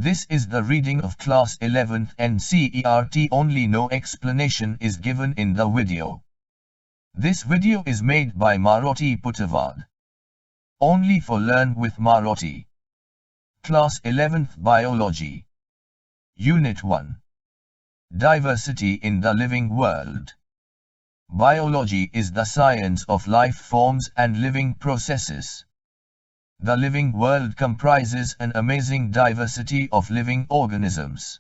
This is the reading of Class 11th NCERT. Only no explanation is given in the video. This video is made by Maroti Putwad. Only for Learn with Maroti. Class 11th Biology. Unit 1. Diversity in the living world. Biology is the science of life forms and living processes. The living world comprises an amazing diversity of living organisms.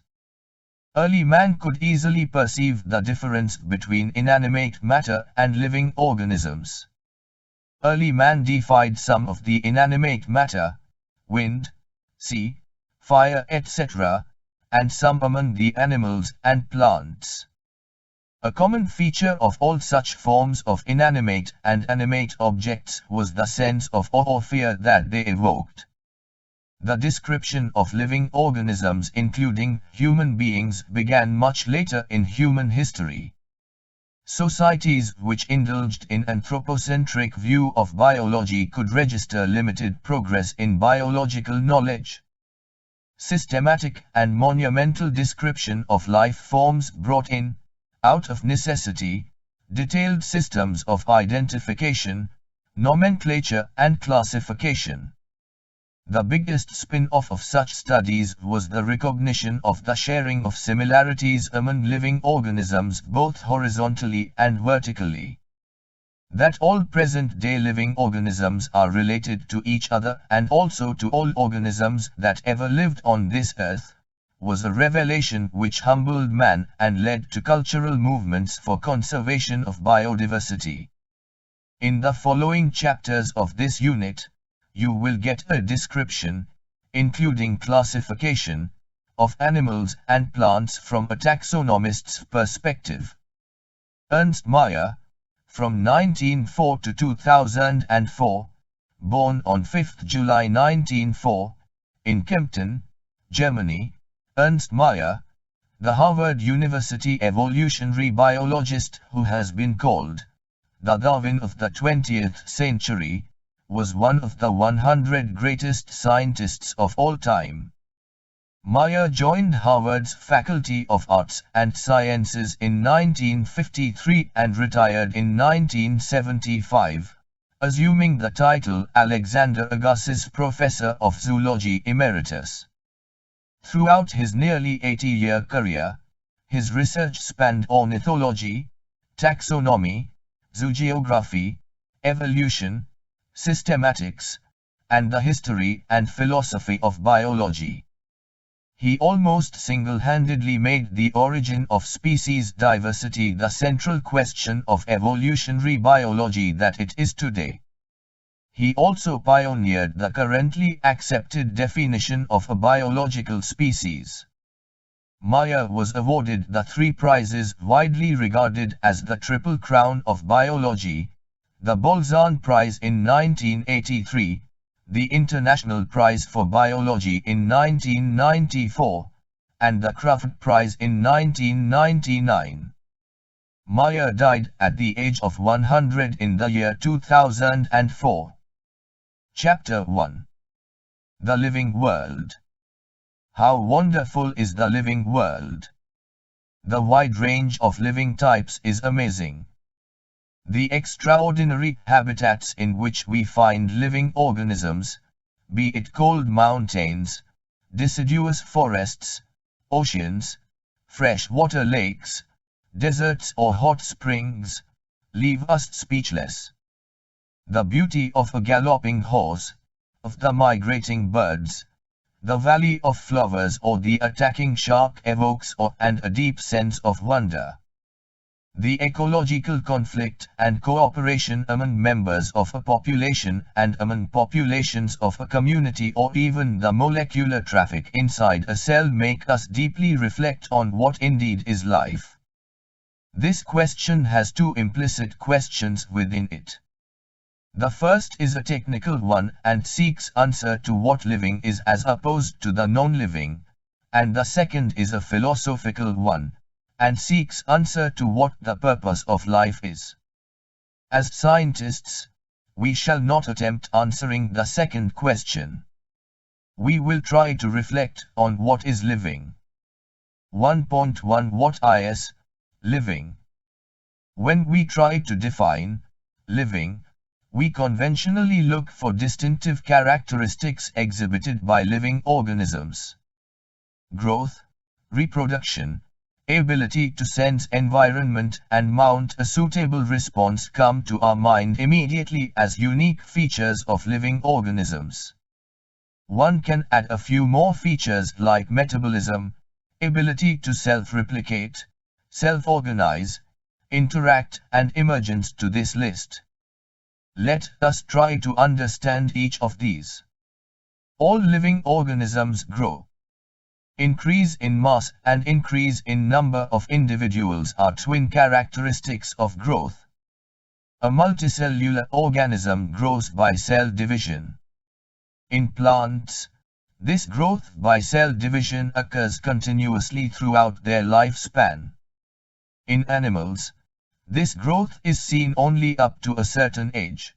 Early man could easily perceive the difference between inanimate matter and living organisms. Early man deified some of the inanimate matter, wind, sea, fire, etc., and some among the animals and plants. A common feature of all such forms of inanimate and animate objects was the sense of awe or fear that they evoked. The description of living organisms, including human beings, began much later in human history. Societies which indulged in an anthropocentric view of biology could register limited progress in biological knowledge. Systematic and monumental description of life forms brought in, out of necessity, detailed systems of identification, nomenclature and classification. The biggest spin-off of such studies was the recognition of the sharing of similarities among living organisms both horizontally and vertically. That all present-day living organisms are related to each other and also to all organisms that ever lived on this earth, was a revelation which humbled man and led to cultural movements for conservation of biodiversity. In the following chapters of this unit, you will get a description, including classification, of animals and plants from a taxonomist's perspective. Ernst Mayr, from 1904 to 2004, born on 5 July 1904, in Kempten, Germany. Ernst Mayr, the Harvard University evolutionary biologist who has been called the Darwin of the 20th century, was one of the 100 greatest scientists of all time. Mayr joined Harvard's Faculty of Arts and Sciences in 1953 and retired in 1975, assuming the title Alexander Agassiz Professor of Zoology Emeritus. Throughout his nearly 80-year career, his research spanned ornithology, taxonomy, zoogeography, evolution, systematics, and the history and philosophy of biology. He almost single-handedly made the origin of species diversity the central question of evolutionary biology that it is today. He also pioneered the currently accepted definition of a biological species. Mayr was awarded the three prizes widely regarded as the Triple Crown of Biology: the Bolzan Prize in 1983, the International Prize for Biology in 1994, and the Crawford Prize in 1999. Mayr died at the age of 100 in the year 2004. Chapter 1. The Living World. How wonderful is the living world! The wide range of living types is amazing. The extraordinary habitats in which we find living organisms, be it cold mountains, deciduous forests, oceans, freshwater lakes, deserts or hot springs, leave us speechless. The beauty of a galloping horse, of the migrating birds, the valley of flowers or the attacking shark evokes awe and a deep sense of wonder. The ecological conflict and cooperation among members of a population and among populations of a community, or even the molecular traffic inside a cell, make us deeply reflect on what indeed is life. This question has two implicit questions within it. The first is a technical one and seeks answer to what living is as opposed to the non-living, and the second is a philosophical one, and seeks answer to what the purpose of life is. As scientists, we shall not attempt answering the second question. we will try to reflect on what is living. 1.1 What is living? When we try to define living, we conventionally look for distinctive characteristics exhibited by living organisms. Growth, reproduction, ability to sense environment and mount a suitable response come to our mind immediately as unique features of living organisms. One can add a few more features like metabolism, ability to self-replicate, self-organize, interact and emergence to this list. Let us try to understand each of these. All living organisms grow. Increase in mass and increase in number of individuals are twin characteristics of growth. A multicellular organism grows by cell division. In plants, this growth by cell division occurs continuously throughout their lifespan. In animals, this growth is seen only up to a certain age.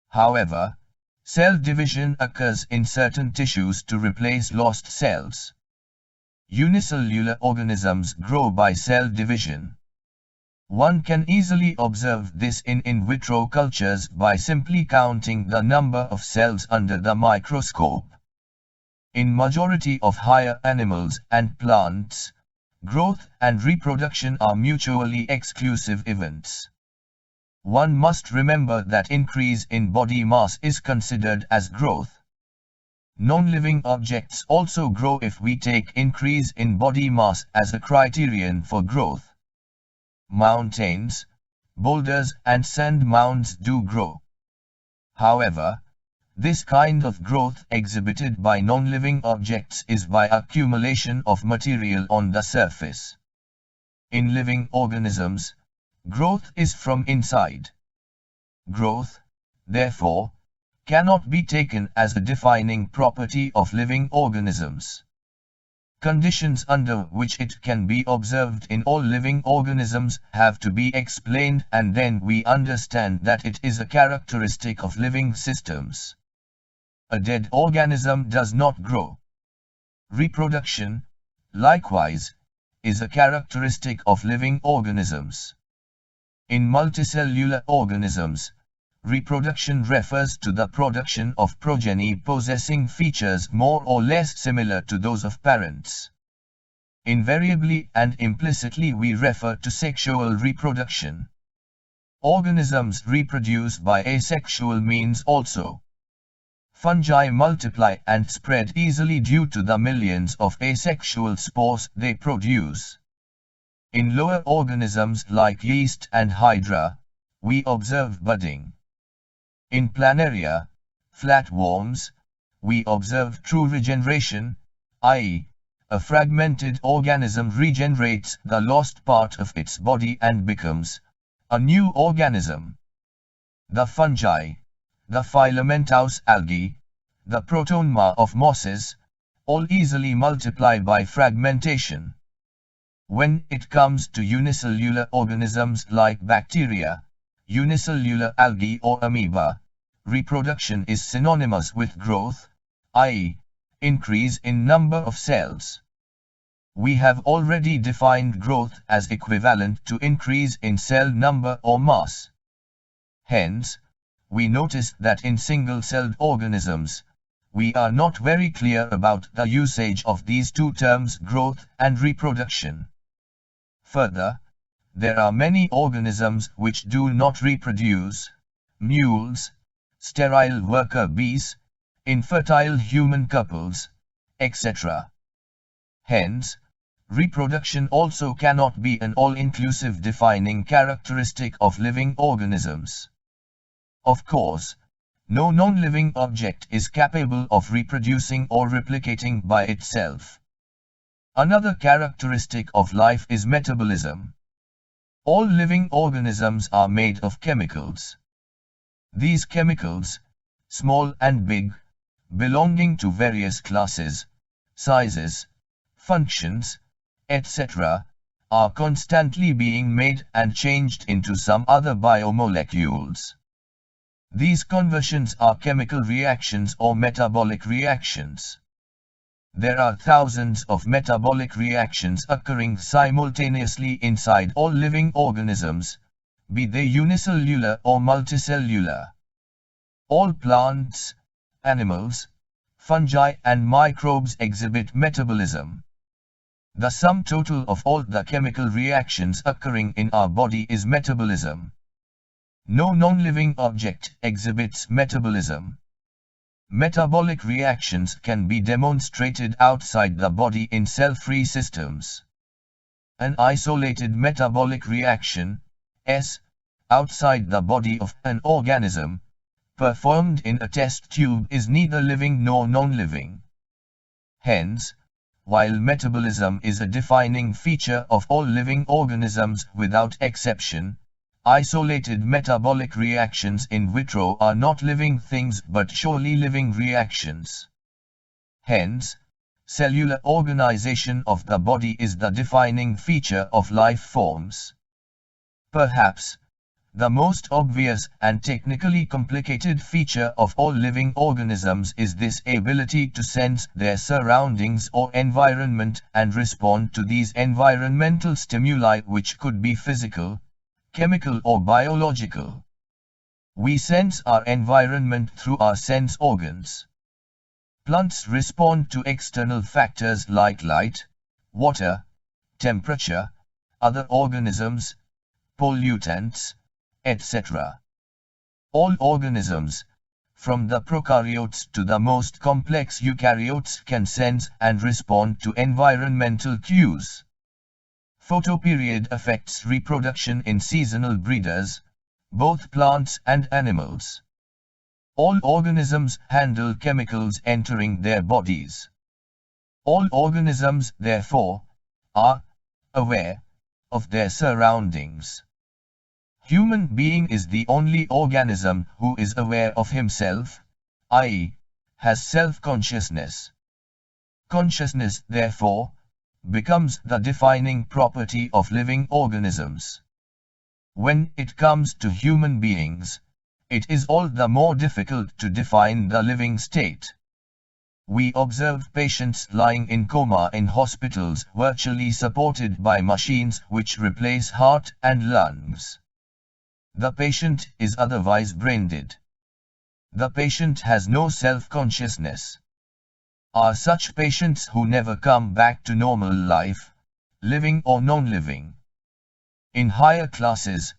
However, cell division occurs in certain tissues to replace lost cells. Unicellular organisms grow by cell division. One can easily observe this in vitro cultures by simply counting the number of cells under the microscope. In majority of higher animals and plants, growth and reproduction are mutually exclusive events. One must remember that increase in body mass is considered as growth. Non-living objects also grow if we take increase in body mass as a criterion for growth. Mountains, boulders and sand mounds do grow. However, this kind of growth exhibited by non-living objects is by accumulation of material on the surface. In living organisms, growth is from inside. Growth, therefore, cannot be taken as a defining property of living organisms. Conditions under which it can be observed in all living organisms have to be explained, and then we understand that it is a characteristic of living systems. A dead organism does not grow. Reproduction, likewise, is a characteristic of living organisms. In multicellular organisms, reproduction refers to the production of progeny possessing features more or less similar to those of parents. Invariably and implicitly we refer to sexual reproduction. Organisms reproduce by asexual means also. Fungi multiply and spread easily due to the millions of asexual spores they produce. In lower organisms like yeast and hydra, we observe budding. In planaria, flatworms, we observe true regeneration, i.e., a fragmented organism regenerates the lost part of its body and becomes a new organism. The fungi, the filamentous algae, the protonema of mosses, all easily multiply by fragmentation. When it comes to unicellular organisms like bacteria, unicellular algae or amoeba, reproduction is synonymous with growth, i.e., increase in number of cells. We have already defined growth as equivalent to increase in cell number or mass. Hence, we notice that in single-celled organisms, we are not very clear about the usage of these two terms, growth and reproduction. Further, there are many organisms which do not reproduce: mules, sterile worker bees, infertile human couples, etc. Hence, reproduction also cannot be an all-inclusive defining characteristic of living organisms. Of course, no non-living object is capable of reproducing or replicating by itself. Another characteristic of life is metabolism. All living organisms are made of chemicals. These chemicals, small and big, belonging to various classes, sizes, functions, etc., are constantly being made and changed into some other biomolecules. These conversions are chemical reactions or metabolic reactions. There are thousands of metabolic reactions occurring simultaneously inside all living organisms, be they unicellular or multicellular. All plants, animals, fungi and microbes exhibit metabolism. The sum total of all the chemical reactions occurring in our body is metabolism. No non-living object exhibits metabolism. Metabolic reactions can be demonstrated outside the body in cell-free systems. An isolated metabolic reaction, outside the body of an organism, performed in a test tube is neither living nor non-living. Hence, while metabolism is a defining feature of all living organisms without exception, isolated metabolic reactions in vitro are not living things but surely living reactions. Hence, cellular organization of the body is the defining feature of life forms. Perhaps, the most obvious and technically complicated feature of all living organisms is this ability to sense their surroundings or environment and respond to these environmental stimuli, which could be physical, chemical or biological. We sense our environment through our sense organs. Plants respond to external factors like light, water, temperature, other organisms, pollutants, etc. All organisms, from the prokaryotes to the most complex eukaryotes, can sense and respond to environmental cues. Photoperiod affects reproduction in seasonal breeders, both plants and animals. All organisms handle chemicals entering their bodies. All organisms, therefore, are aware of their surroundings. Human being is the only organism who is aware of himself, i.e., has self-consciousness. Consciousness, therefore, becomes the defining property of living organisms. When it comes to human beings, it is all the more difficult to define the living state. We observe patients lying in coma in hospitals virtually supported by machines which replace heart and lungs. The patient is otherwise brain-dead. The patient has no self-consciousness. Are such patients who never come back to normal life, living or non-living? In higher classes,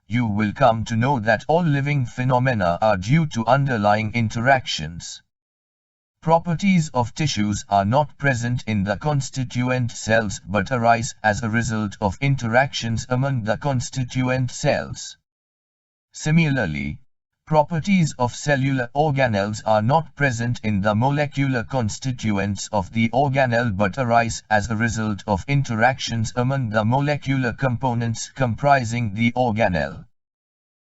you will come to know that all living phenomena are due to underlying interactions. Properties of tissues are not present in the constituent cells but arise as a result of interactions among the constituent cells. Similarly, properties of cellular organelles are not present in the molecular constituents of the organelle but arise as a result of interactions among the molecular components comprising the organelle.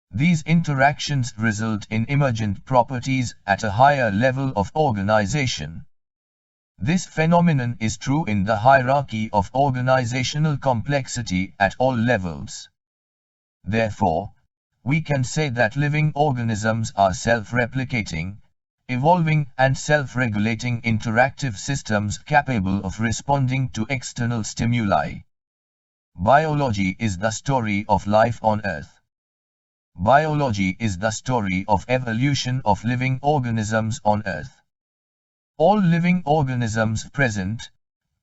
These interactions result in emergent properties at a higher level of organization. This phenomenon is true in the hierarchy of organizational complexity at all levels. Therefore, we can say that living organisms are self-replicating, evolving and self-regulating interactive systems capable of responding to external stimuli. Biology is the story of life on Earth. Biology is the story of evolution of living organisms on Earth. All living organisms, present,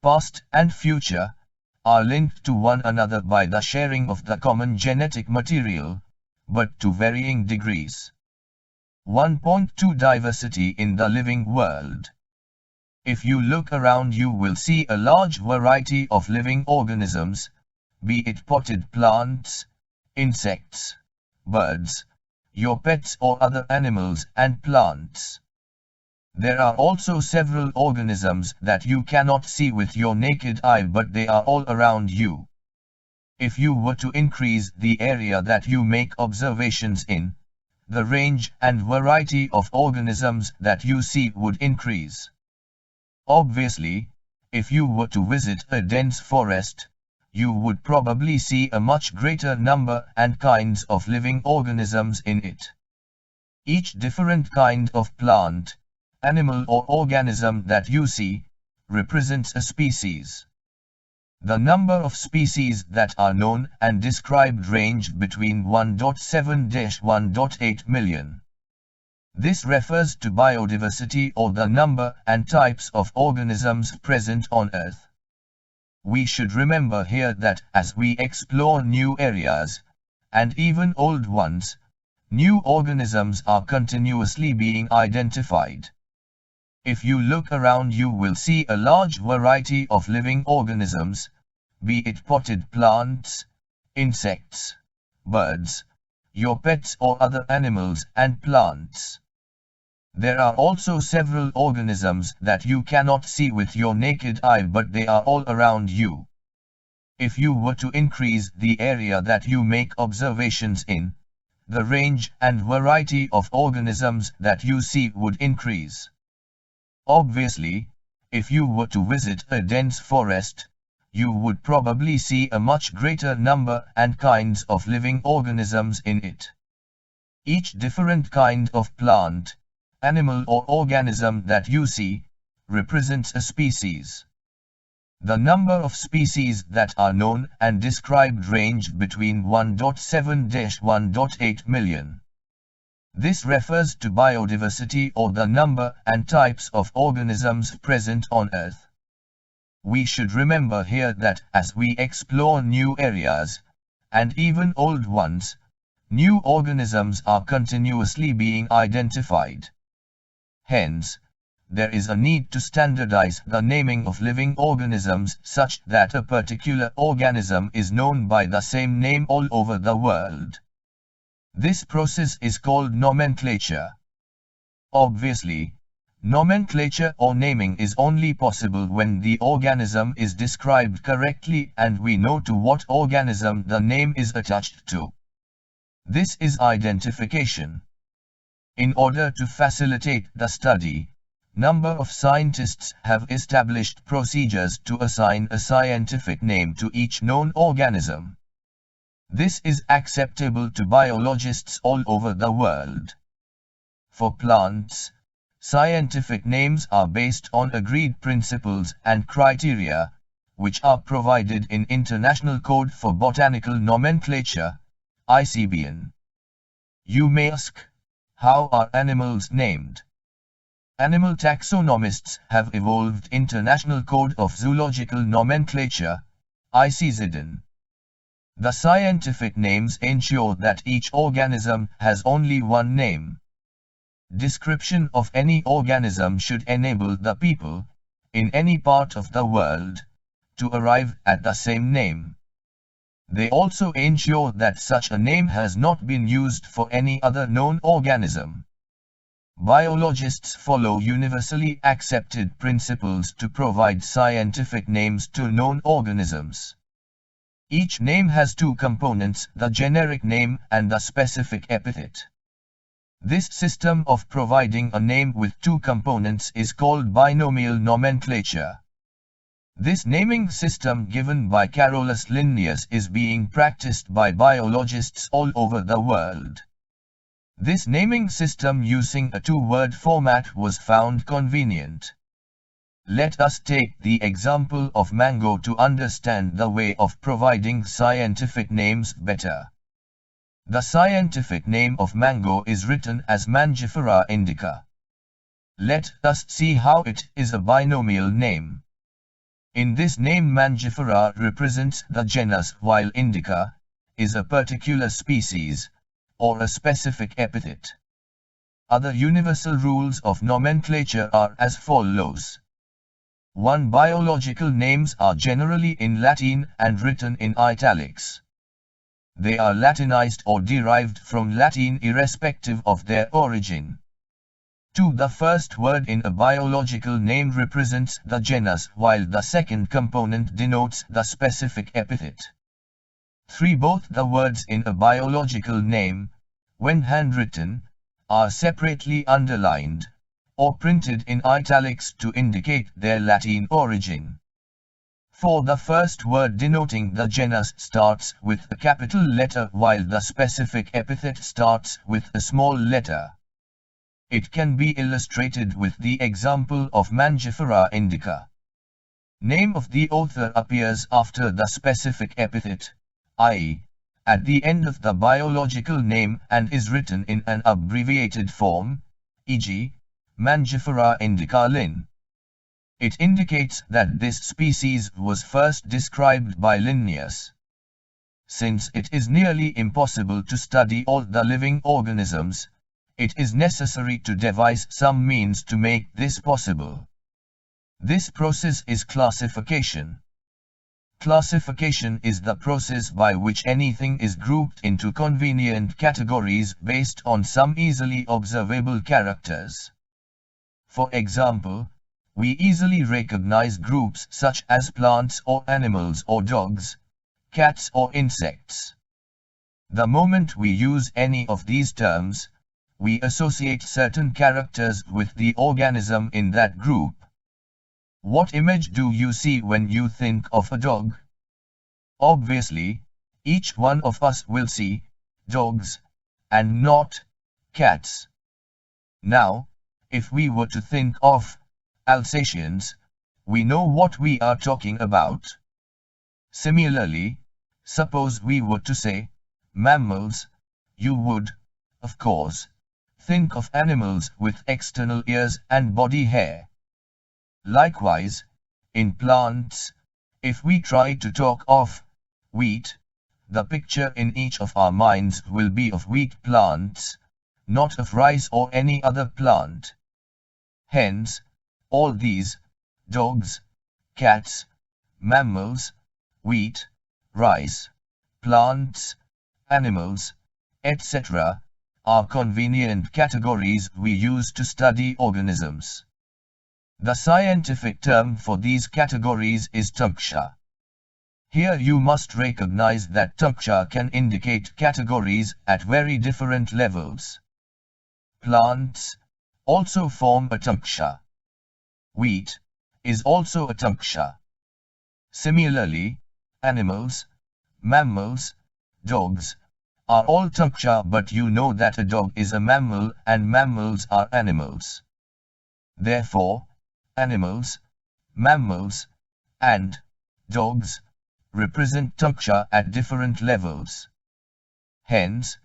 past and future, are linked to one another by the sharing of the common genetic material, but to varying degrees. 1.2 Diversity in the living world. If you look around, you will see a large variety of living organisms, be it potted plants, insects, birds, your pets or other animals and plants. There are also several organisms that you cannot see with your naked eye, but they are all around you. If you were to increase the area that you make observations in, the range and variety of organisms that you see would increase. Obviously, if you were to visit a dense forest, you would probably see a much greater number and kinds of living organisms in it. Each different kind of plant, animal or organism that you see, represents a species. The number of species that are known and described range between 1.7-1.8 million. This refers to biodiversity or the number and types of organisms present on Earth. We should remember here that as we explore new areas, and even old ones, new organisms are continuously being identified. If you look around, you will see a large variety of living organisms, be it potted plants, insects, birds, your pets or other animals and plants. There are also several organisms that you cannot see with your naked eye, but they are all around you. If you were to increase the area that you make observations in, the range and variety of organisms that you see would increase. Obviously, if you were to visit a dense forest, you would probably see a much greater number and kinds of living organisms in it. Each different kind of plant, animal or organism that you see, represents a species. The number of species that are known and described range between 1.7-1.8 million. This refers to biodiversity or the number and types of organisms present on Earth. We should remember here that as we explore new areas, and even old ones, new organisms are continuously being identified. Hence, there is a need to standardize the naming of living organisms such that a particular organism is known by the same name all over the world. This process is called nomenclature. Obviously, nomenclature or naming is only possible when the organism is described correctly and we know to what organism the name is attached to. This is identification. In order to facilitate the study, number of scientists have established procedures to assign a scientific name to each known organism. This is acceptable to biologists all over the world. For plants, scientific names are based on agreed principles and criteria, which are provided in International Code for Botanical Nomenclature, ICBN. You may ask, how are animals named? Animal taxonomists have evolved International Code of Zoological Nomenclature, ICZN. The scientific names ensure that each organism has only one name. Description of any organism should enable the people, in any part of the world, to arrive at the same name. They also ensure that such a name has not been used for any other known organism. Biologists follow universally accepted principles to provide scientific names to known organisms. Each name has two components, the generic name and the specific epithet. This system of providing a name with two components is called binomial nomenclature. This naming system given by Carolus Linnaeus is being practiced by biologists all over the world. This naming system using a two-word format was found convenient. Let us take the example of mango to understand the way of providing scientific names better. The scientific name of mango is written as Mangifera indica. Let us see how it is a binomial name. In this name, Mangifera represents the genus while indica is a particular species or a specific epithet. Other universal rules of nomenclature are as follows. 1. Biological names are generally in Latin and written in italics. They are Latinized or derived from Latin irrespective of their origin. 2. The first word in a biological name represents the genus while the second component denotes the specific epithet. 3. Both the words in a biological name, when handwritten, are separately underlined or printed in italics to indicate their Latin origin. 4. The first word denoting the genus starts with a capital letter while the specific epithet starts with a small letter. It can be illustrated with the example of Mangifera indica. Name of the author appears after the specific epithet, i.e., at the end of the biological name, and is written in an abbreviated form, e.g., Mangifera indica Linn. It indicates that this species was first described by Linnaeus. Since it is nearly impossible to study all the living organisms, it is necessary to devise some means to make this possible. This process is classification. Classification is the process by which anything is grouped into convenient categories based on some easily observable characters. For example, we easily recognize groups such as plants or animals or dogs, cats or insects. The moment we use any of these terms, we associate certain characters with the organism in that group. What image do you see when you think of a dog? Obviously, each one of us will see dogs and not cats. Now, if we were to think of Alsatians, we know what we are talking about. Similarly, suppose we were to say mammals, you would, of course, think of animals with external ears and body hair. Likewise, in plants, if we try to talk of wheat, the picture in each of our minds will be of wheat plants, not of rice or any other plant. Hence, all these, dogs, cats, mammals, wheat, rice, plants, animals, etc., are convenient categories we use to study organisms. The scientific term for these categories is taksha. Here you must recognize that taksha can indicate categories at very different levels. Plants also form a taksha. Wheat is also a taksha. Similarly, animals, mammals, dogs, are all taksha, but you know that a dog is a mammal and mammals are animals. Therefore, animals, mammals, and dogs represent taksha at different levels. Hence,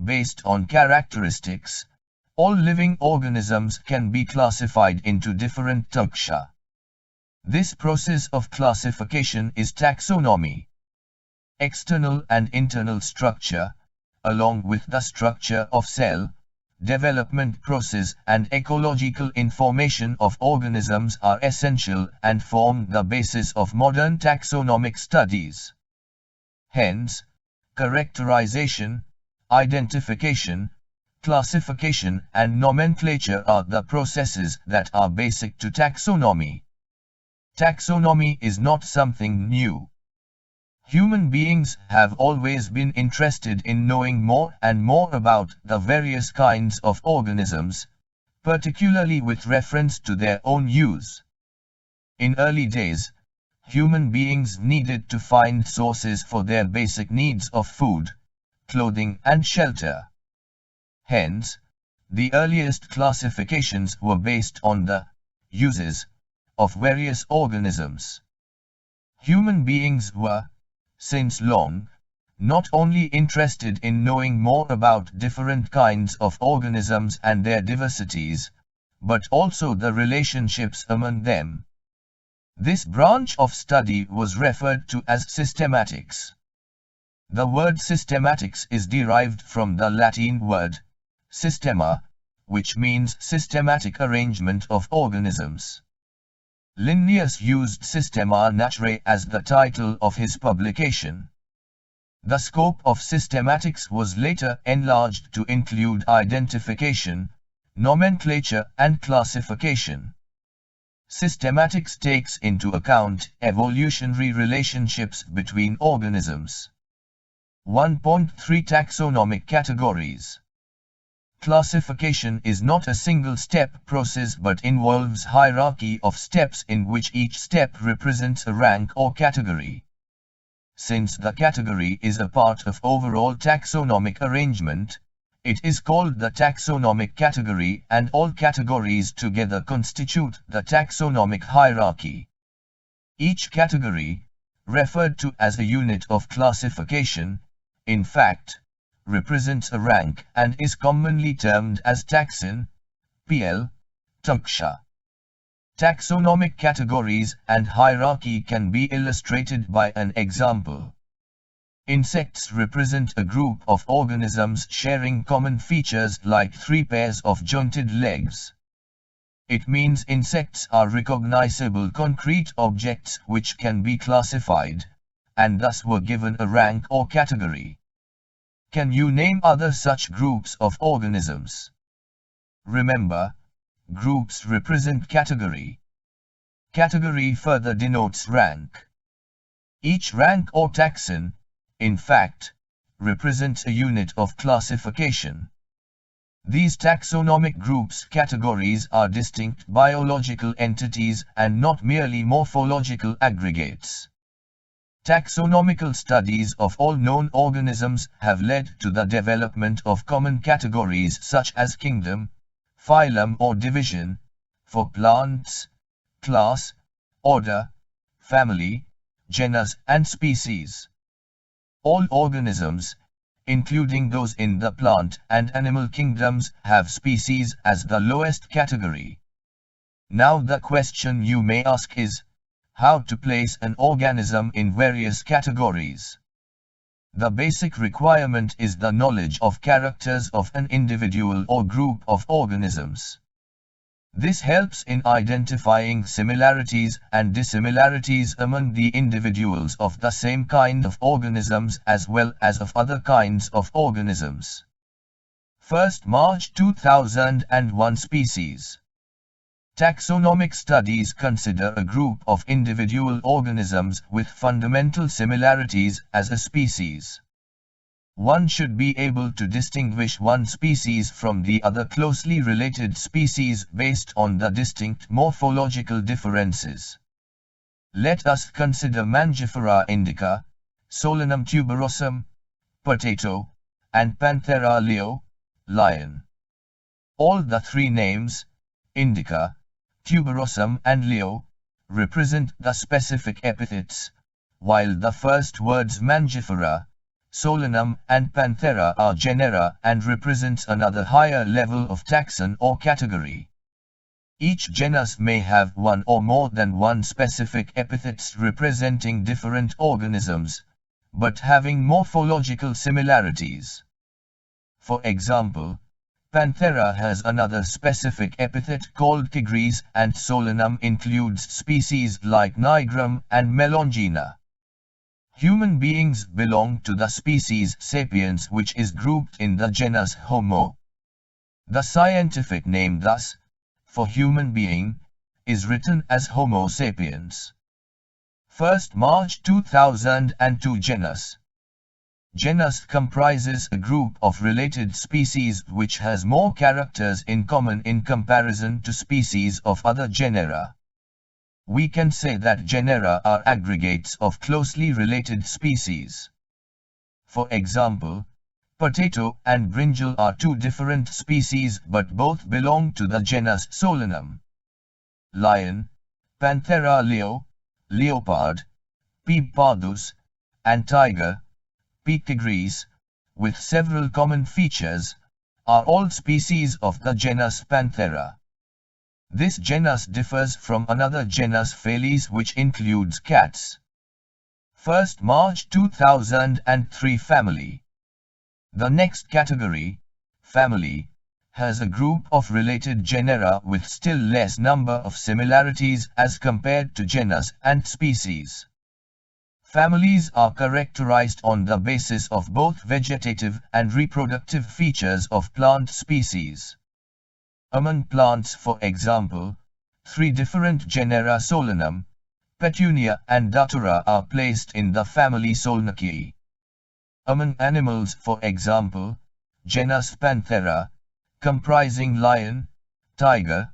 based on characteristics, all living organisms can be classified into different taksha. This process of classification is taxonomy. External and internal structure, along with the structure of cell, development process and ecological information of organisms are essential and form the basis of modern taxonomic studies. Hence, characterization, identification, classification and nomenclature are the processes that are basic to taxonomy. Taxonomy is not something new. Human beings have always been interested in knowing more and more about the various kinds of organisms, particularly with reference to their own use. In early days, human beings needed to find sources for their basic needs of food, clothing and shelter. Hence, the earliest classifications were based on the uses of various organisms. Human beings were, since long, not only interested in knowing more about different kinds of organisms and their diversities, but also the relationships among them. This branch of study was referred to as systematics. The word systematics is derived from the Latin word systema, which means systematic arrangement of organisms. Linnaeus used Systema Naturae as the title of his publication. The scope of systematics was later enlarged to include identification, nomenclature and classification. Systematics takes into account evolutionary relationships between organisms. 1.3 Taxonomic categories. Classification is not a single-step process but involves hierarchy of steps in which each step represents a rank or category. Since the category is a part of overall taxonomic arrangement, It is called the taxonomic category, and all categories together constitute the taxonomic hierarchy. Each category, referred to as a unit of classification, in fact, represents a rank and is commonly termed as taxon, PL, taksha. Taxonomic categories and hierarchy can be illustrated by an example. Insects represent a group of organisms sharing common features like 3 pairs of jointed legs. It means insects are recognizable concrete objects which can be classified, and thus were given a rank or category. Can you name other such groups of organisms? Remember, groups represent category. Category further denotes rank. Each rank or taxon, in fact, represents a unit of classification. These taxonomic groups categories are distinct biological entities and not merely morphological aggregates. Taxonomical studies of all known organisms have led to the development of common categories such as kingdom, phylum or division, for plants, class, order, family, genus and species. All organisms, including those in the plant and animal kingdoms, have species as the lowest category. Now the question you may ask is, how to place an organism in various categories? The basic requirement is the knowledge of characters of an individual or group of organisms. This helps in identifying similarities and dissimilarities among the individuals of the same kind of organisms as well as of other kinds of organisms. 1st March 2001 Species. Taxonomic studies consider a group of individual organisms with fundamental similarities as a species. One should be able to distinguish one species from the other closely related species based on the distinct morphological differences. Let us consider Mangifera indica, Solanum tuberosum, potato, and Panthera leo, lion. All the 3 names, indica, tuberosum and leo, represent the specific epithets, while the first words Mangifera, Solanum and Panthera are genera and represents another higher level of taxon or category. Each genus may have one or more than one specific epithets representing different organisms, but having morphological similarities. For example, Panthera has another specific epithet called tigris, and Solanum includes species like Nigrum and Melongena. Human beings belong to the species Sapiens, which is grouped in the genus Homo. The scientific name thus, for human being, is written as Homo sapiens. 1st March 2002 Genus. Genus comprises a group of related species which has more characters in common in comparison to species of other genera. We can say that genera are aggregates of closely related species. For example, potato and brinjal are 2 different species but both belong to the genus Solanum. Lion, Panthera leo, leopard, P. pardus, and tiger, P. tigris, with several common features, are all species of the genus Panthera. This genus differs from another genus Felis, which includes cats. 1st March 2003 Family. The next category, family, has a group of related genera with still less number of similarities as compared to genus and species. Families are characterized on the basis of both vegetative and reproductive features of plant species. Among plants, for example, 3 different genera Solanum, Petunia and Datura are placed in the family Solanaceae. Among animals, for example, genus Panthera, comprising lion, tiger,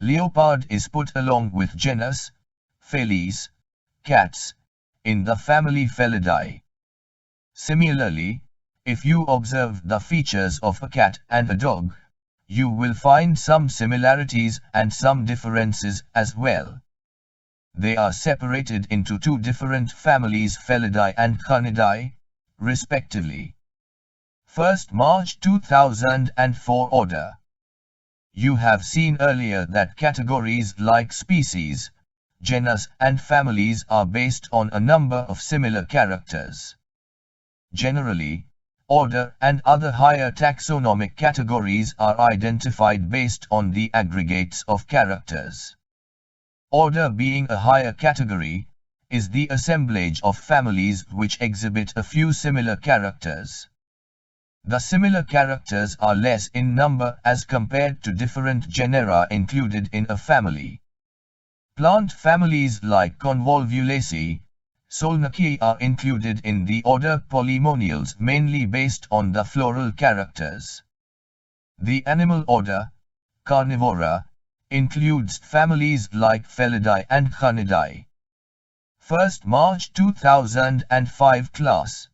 leopard is put along with genus Felis, cats, in the family Felidae. Similarly, If you observe the features of a cat and a dog, you will find some similarities and some differences as well. They are separated into two different families, Felidae and Canidae, respectively. 1st March 2004 Order. You have seen earlier that categories like species, genus and families are based on a number of similar characters. Generally, order and other higher taxonomic categories are identified based on the aggregates of characters. Order, being a higher category, is the assemblage of families which exhibit a few similar characters. The similar characters are less in number as compared to different genera included in a family. Plant families like Convolvulaceae, Solanaceae are included in the order Polymoniales mainly based on the floral characters. The animal order, Carnivora, includes families like Felidae and Canidae. 1st March 2005 Class.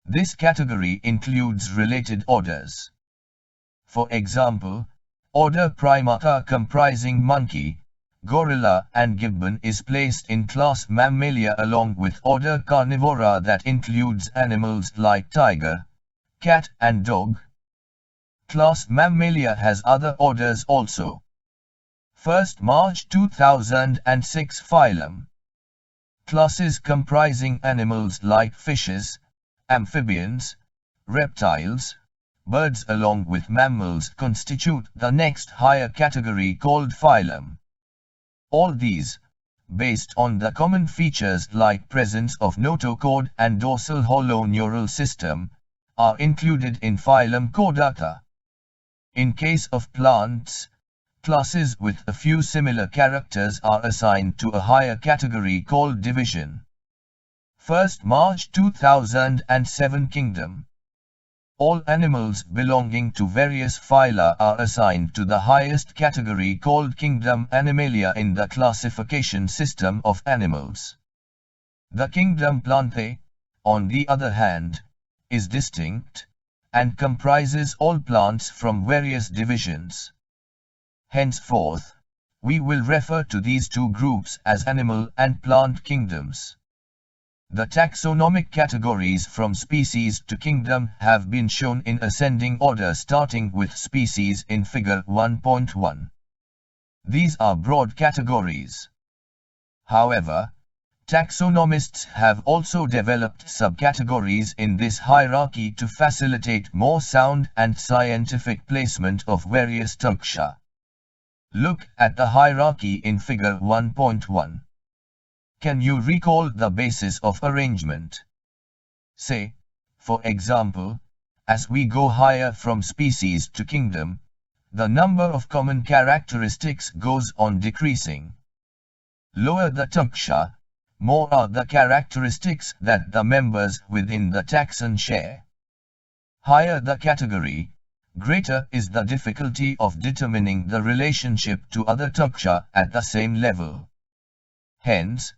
This category includes related orders. For example, order Primata comprising monkey, gorilla and gibbon is placed in class Mammalia along with order Carnivora that includes animals like tiger, cat and dog. Class Mammalia has other orders also. 1st March 2006 Phylum. Classes comprising animals like fishes, amphibians, reptiles, birds along with mammals constitute the next higher category called phylum. All these, based on the common features like presence of notochord and dorsal hollow neural system, are included in phylum Chordata. In case of plants, classes with a few similar characters are assigned to a higher category called division. 1st March 2007 Kingdom. All animals belonging to various phyla are assigned to the highest category called Kingdom Animalia in the classification system of animals. The Kingdom Plantae, on the other hand, is distinct, and comprises all plants from various divisions. Henceforth, we will refer to these two groups as animal and plant kingdoms. The taxonomic categories from species to kingdom have been shown in ascending order starting with species in Figure 1.1. These are broad categories. However, taxonomists have also developed subcategories in this hierarchy to facilitate more sound and scientific placement of various taxa. Look at the hierarchy in Figure 1.1. Can you recall the basis of arrangement? Say, for example, as we go higher from species to kingdom, the number of common characteristics goes on decreasing. Lower the taxa, more are the characteristics that the members within the taxon share. Higher the category, greater is the difficulty of determining the relationship to other taxa at the same level. Hence,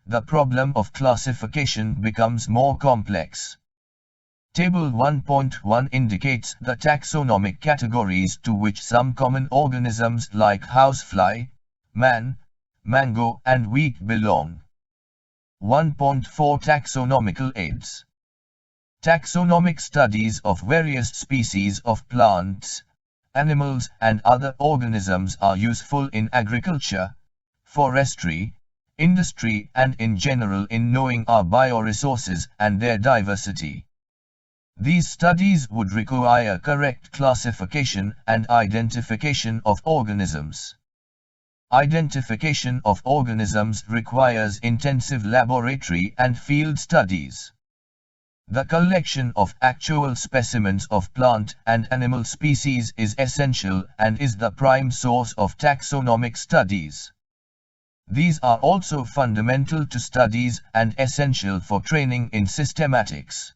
the problem of classification becomes more complex. Table 1.1 indicates the taxonomic categories to which some common organisms like housefly, man, mango and wheat belong. 1.4 Taxonomical aids. Taxonomic studies of various species of plants, animals and other organisms are useful in agriculture, forestry, industry and in general in knowing our bioresources and their diversity. These studies would require correct classification and identification of organisms. Identification of organisms requires intensive laboratory and field studies. The collection of actual specimens of plant and animal species is essential and is the prime source of taxonomic studies. These are also fundamental to studies and essential for training in systematics.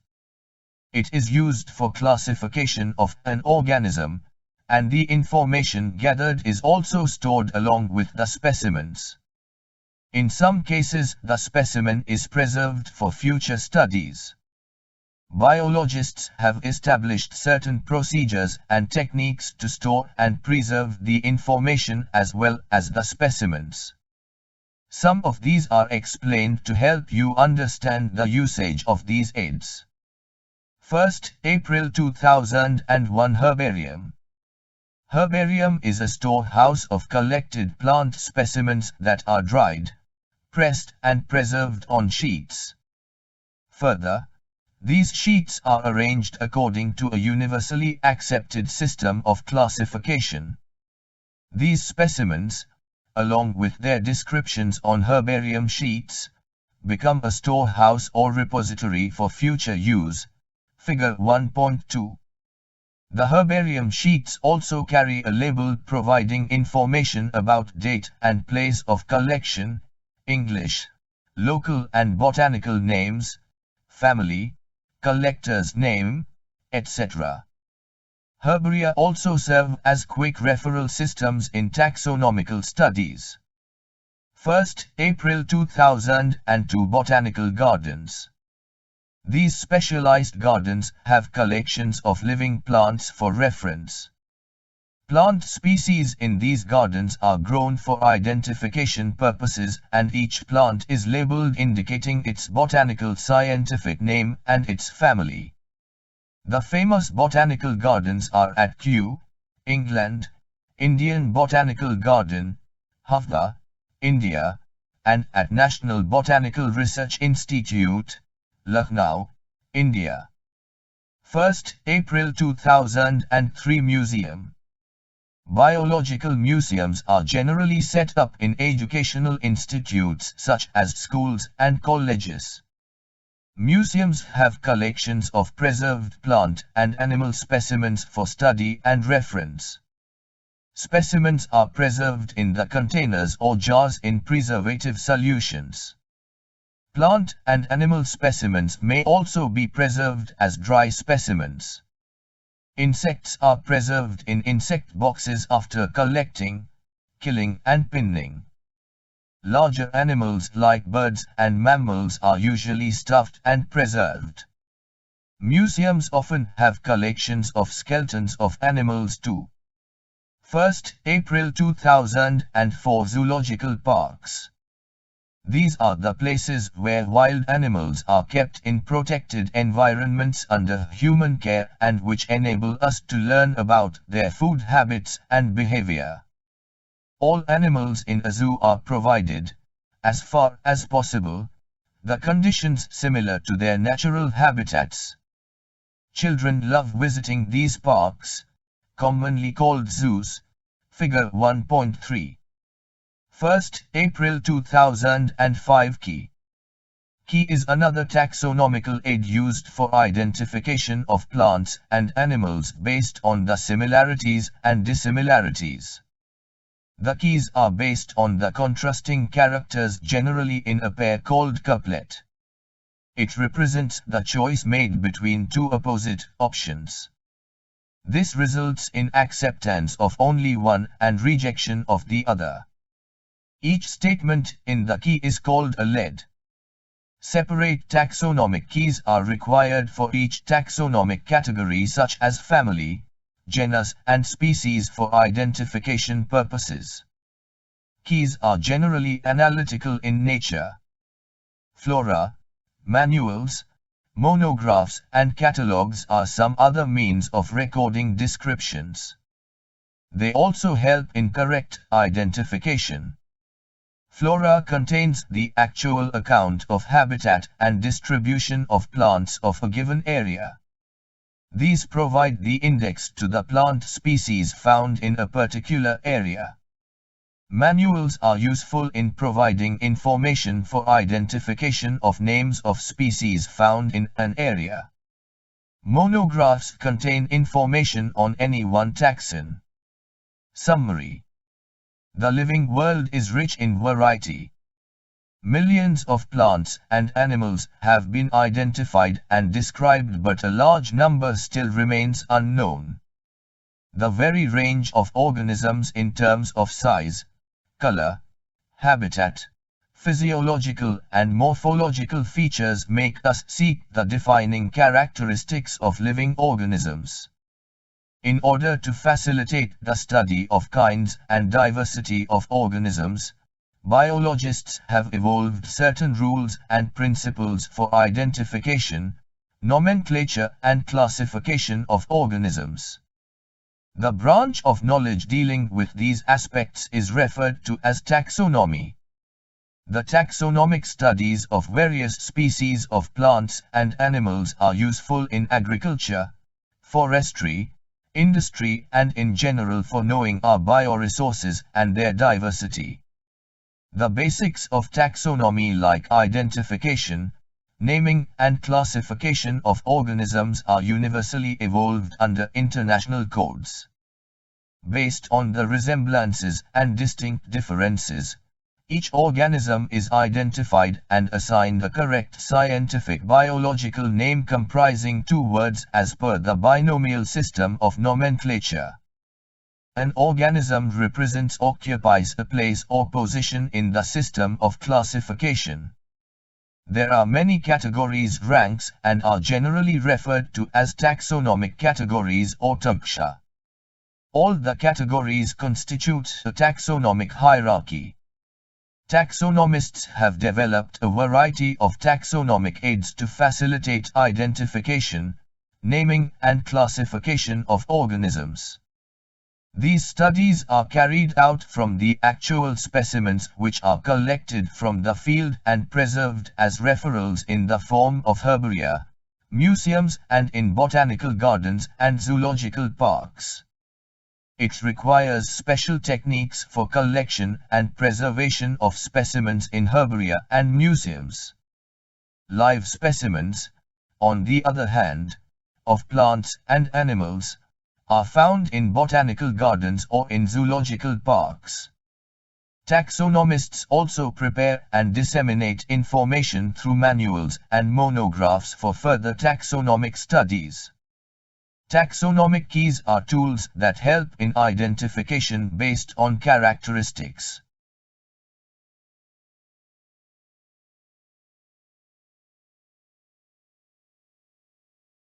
It is used for classification of an organism, and the information gathered is also stored along with the specimens. In some cases, the specimen is preserved for future studies. Biologists have established certain procedures and techniques to store and preserve the information as well as the specimens. Some of these are explained to help you understand the usage of these aids. First, April 2001 Herbarium. Herbarium is a storehouse of collected plant specimens that are dried, pressed and preserved on sheets. Further, these sheets are arranged according to a universally accepted system of classification. These specimens, along with their descriptions on herbarium sheets, become a storehouse or repository for future use. Figure 1.2. The herbarium sheets also carry a label providing information about date and place of collection, English, local and botanical names, family, collector's name, etc. Herbaria also serve as quick referral systems in taxonomical studies. First, April 2002 Botanical Gardens. These specialized gardens have collections of living plants for reference. Plant species in these gardens are grown for identification purposes, and each plant is labeled indicating its botanical scientific name and its family. The famous botanical gardens are at Kew, England, Indian Botanical Garden, Havda, India, and at National Botanical Research Institute, Lucknow, India. First, April 2003 Museum. Biological museums are generally set up in educational institutes such as schools and colleges. Museums have collections of preserved plant and animal specimens for study and reference. Specimens are preserved in the containers or jars in preservative solutions. Plant and animal specimens may also be preserved as dry specimens. Insects are preserved in insect boxes after collecting, killing and pinning. Larger animals like birds and mammals are usually stuffed and preserved. Museums often have collections of skeletons of animals too. First, April 2004 Zoological Parks. These are the places where wild animals are kept in protected environments under human care and which enable us to learn about their food habits and behavior. All animals in a zoo are provided, as far as possible, the conditions similar to their natural habitats. Children love visiting these parks, commonly called zoos. Figure 1.3. First, April 2005 Key. Key is another taxonomical aid used for identification of plants and animals based on the similarities and dissimilarities. The keys are based on the contrasting characters generally in a pair called couplet. It represents the choice made between two opposite options. This results in acceptance of only one and rejection of the other. Each statement in the key is called a lead. Separate taxonomic keys are required for each taxonomic category such as family, genus and species for identification purposes. Keys are generally analytical in nature. Flora, manuals, monographs and catalogues are some other means of recording descriptions. They also help in correct identification. Flora contains the actual account of habitat and distribution of plants of a given area. These provide the index to the plant species found in a particular area. Manuals are useful in providing information for identification of names of species found in an area. Monographs contain information on any one taxon. Summary. The living world is rich in variety. Millions of plants and animals have been identified and described, but a large number still remains unknown. The very range of organisms in terms of size, color, habitat, Physiological and morphological features make us seek the defining characteristics of living organisms. In order to facilitate the study of kinds and diversity of organisms, biologists have evolved certain rules and principles for identification, nomenclature and classification of organisms. The branch of knowledge dealing with these aspects is referred to as taxonomy. The taxonomic studies of various species of plants and animals are useful in agriculture, forestry, industry and in general for knowing our bioresources and their diversity. The basics of taxonomy like identification, naming and classification of organisms are universally evolved under international codes. Based on the resemblances and distinct differences, each organism is identified and assigned a correct scientific biological name comprising two words as per the binomial system of nomenclature. An organism occupies a place or position in the system of classification. There are many categories, ranks, and are generally referred to as taxonomic categories or taxa. All the categories constitute a taxonomic hierarchy. Taxonomists have developed a variety of taxonomic aids to facilitate identification, naming, and classification of organisms. These studies are carried out from the actual specimens which are collected from the field and preserved as referrals in the form of herbaria, museums and in botanical gardens and zoological parks. It requires special techniques for collection and preservation of specimens in herbaria and museums. Live specimens, on the other hand, of plants and animals, are found in botanical gardens or in zoological parks. Taxonomists also prepare and disseminate information through manuals and monographs for further taxonomic studies. Taxonomic keys are tools that help in identification based on characteristics.